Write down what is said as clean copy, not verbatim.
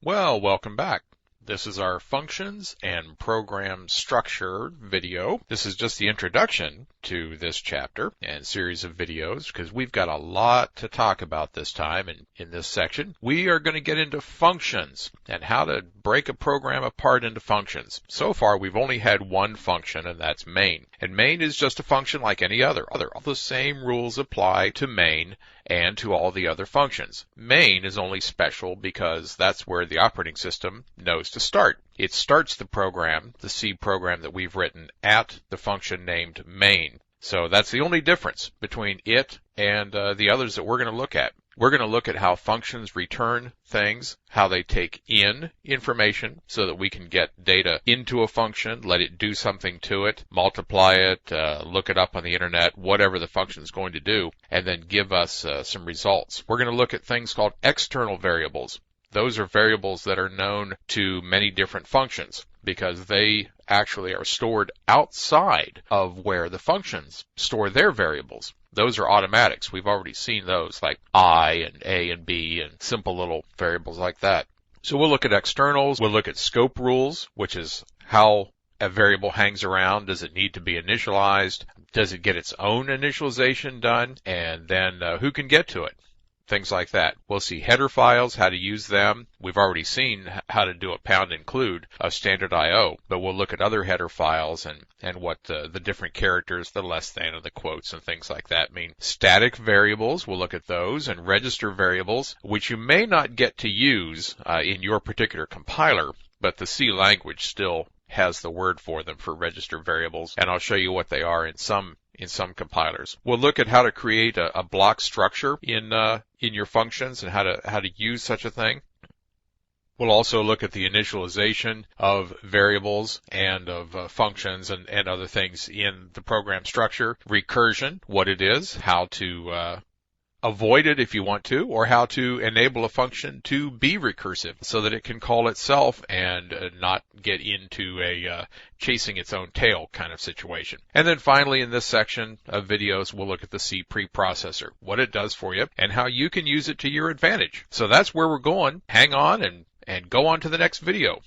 Well, welcome back. This is our functions and program structure video. This is just the introduction to this chapter and series of videos because we've got a lot to talk about this time in this section. We are going to get into functions and how to break a program apart into functions. So far, we've only had one function, and that's main. And main is just a function like any other. All the same rules apply to main and to all the other functions. Main is only special because that's where the operating system knows to start. It starts the program, the C program that we've written, at the function named main. So that's the only difference between it and the others that we're going to look at. We're going to look at how functions return things, how they take in information so that we can get data into a function, let it do something to it, multiply it, look it up on the internet, whatever the function is going to do, and then give us some results. We're going to look at things called external variables. Those are variables that are known to many different functions because they actually are stored outside of where the functions store their variables. Those are automatics. We've already seen those like I and A and B and simple little variables like that. So we'll look at externals. We'll look at scope rules, which is how a variable hangs around. Does it need to be initialized? Does it get its own initialization done? And then who can get to it? Things like that. We'll see header files, how to use them. We've already seen how to do a pound include of standard I/O, but we'll look at other header files and what the different characters, the less than and the quotes and things like that mean. Static variables, we'll look at those, and register variables, which you may not get to use in your particular compiler, but the C language still has the word for them for register variables, and I'll show you what they are in some compilers. We'll look at how to create a block structure in your functions and how to use such a thing. We'll also look at the initialization of variables and of functions and other things in the program structure. Recursion, what it is, how to avoid it if you want to, or how to enable a function to be recursive so that it can call itself and not get into a chasing its own tail kind of situation. And then finally, in this section of videos, we'll look at the C preprocessor, what it does for you, and how you can use it to your advantage. So that's where we're going. Hang on and go on to the next video.